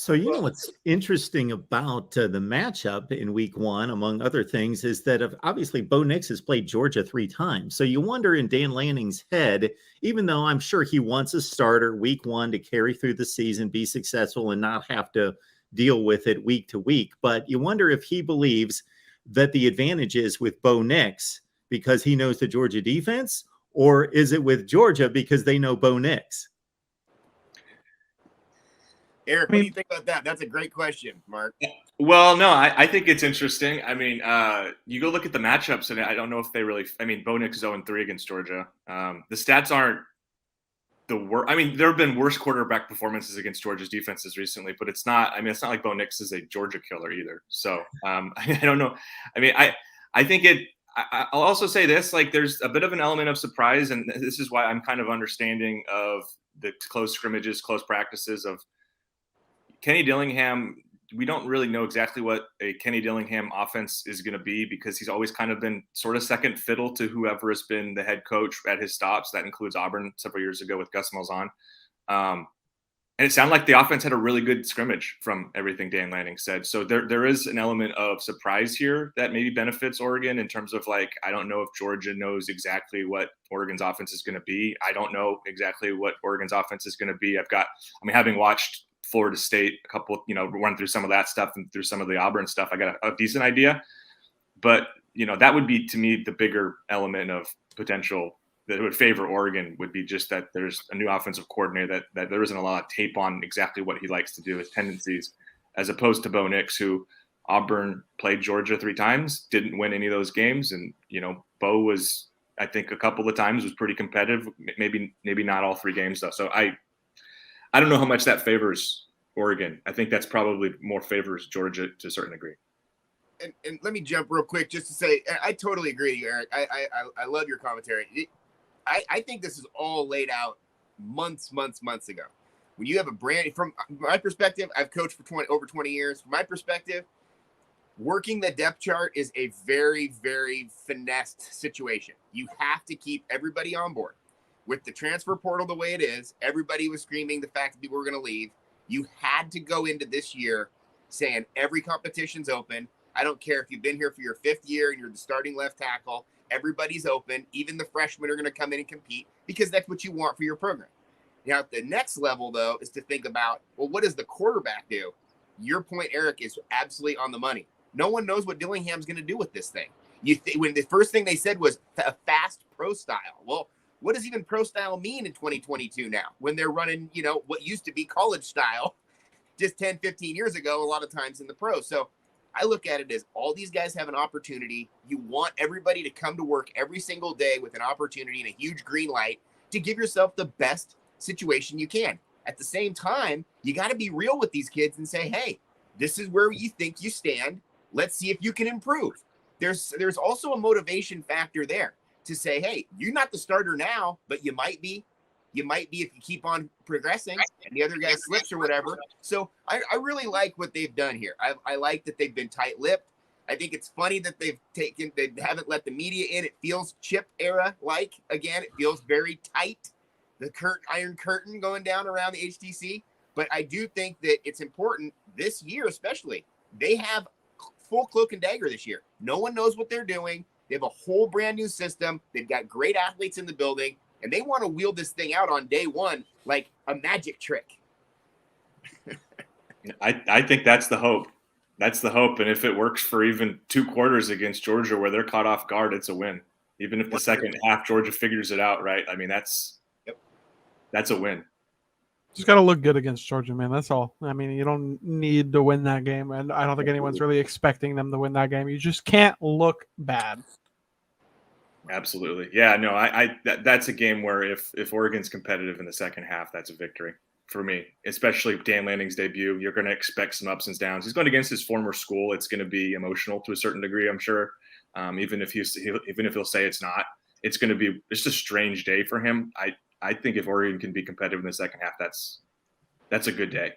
So, what's interesting about the matchup in week one, among other things, is that obviously Bo Nix has played Georgia 3 times. So you wonder in Dan Lanning's head, even though I'm sure he wants a starter week one to carry through the season, be successful, and not have to deal with it week to week. But you wonder if he believes that the advantage is with Bo Nix because he knows the Georgia defense, or is it with Georgia because they know Bo Nix? Eric, what do you think about that? That's a great question, Mark. Well, no, I think it's interesting. I mean, you go look at the matchups, and I don't know if they really – I mean, Bo Nix is 0-3 against Georgia. The stats aren't the worst. I mean, there have been worse quarterback performances against Georgia's defenses recently, but it's not – I mean, it's not like Bo Nix is a Georgia killer either. So I don't know. I mean, I think it – I'll also say this, like there's a bit of an element of surprise, and this is why I'm kind of understanding of the close scrimmages, close practices of – Kenny Dillingham, we don't really know exactly what a Kenny Dillingham offense is going to be because he's always kind of been sort of second fiddle to whoever has been the head coach at his stops. That includes Auburn several years ago with Gus Malzahn. And it sounded like the offense had a really good scrimmage from everything Dan Lanning said. So there is an element of surprise here that maybe benefits Oregon in terms of like, I don't know if Georgia knows exactly what Oregon's offense is going to be. I don't know exactly what Oregon's offense is going to be. Having watched Florida State, a couple, run through some of that stuff and through some of the Auburn stuff, I got a decent idea. But, that would be, to me, the bigger element of potential that would favor Oregon would be just that there's a new offensive coordinator that there isn't a lot of tape on exactly what he likes to do, his tendencies, as opposed to Bo Nix, who Auburn played Georgia 3 times, didn't win any of those games. And, Bo was, I think, a couple of times was pretty competitive, maybe not all 3 games, though. So I don't know how much that favors Oregon. I think that's probably more favors Georgia to a certain degree. And let me jump real quick just to say, I totally agree with you, Eric. I love your commentary. I think this is all laid out months ago. When you have from my perspective, I've coached for over 20 years. From my perspective, working the depth chart is a very, very finessed situation. You have to keep everybody on board. With the transfer portal the way it is, everybody was screaming the fact that people were going to leave. You had to go into this year saying every competition's open. I don't care if you've been here for your 5th year and you're the starting left tackle. Everybody's open. Even the freshmen are going to come in and compete because that's what you want for your program. Now, the next level, though, is to think about, well, what does the quarterback do? Your point, Eric, is absolutely on the money. No one knows what Dillingham's going to do with this thing. When the first thing they said was a fast pro style. Well, what does even pro style mean in 2022 now when they're running, what used to be college style just 10, 15 years ago, a lot of times in the pros. So I look at it as all these guys have an opportunity. You want everybody to come to work every single day with an opportunity and a huge green light to give yourself the best situation you can. At the same time, you got to be real with these kids and say, hey, this is where you think you stand. Let's see if you can improve. There's also a motivation factor there. To say, hey, you're not the starter now, but you might be. You might be if you keep on progressing and the other guy slips or whatever. So I really like what they've done here. I like that they've been tight-lipped. I think it's funny that they haven't let the media in. It feels Chip era like. Again, it feels very tight. The Iron Curtain going down around the HTC. But I do think that it's important this year especially. They have full cloak and dagger this year. No one knows what they're doing. They have a whole brand new system. They've got great athletes in the building, and they want to wheel this thing out on day one like a magic trick. I think that's the hope. That's the hope. And if it works for even 2 quarters against Georgia where they're caught off guard, it's a win. Even if the second half Georgia figures it out, right? I mean, that's a win. Just got to look good against Georgia, man. That's all. I mean, you don't need to win that game, and I don't think anyone's really expecting them to win that game. You just can't look bad. Absolutely. Yeah, no, that's a game where if Oregon's competitive in the second half, that's a victory for me, especially Dan Lanning's debut. You're going to expect some ups and downs. He's going against his former school. It's going to be emotional to a certain degree, I'm sure. Even if he'll say it's not, it's going to be just a strange day for him. I think if Oregon can be competitive in the second half, that's a good day.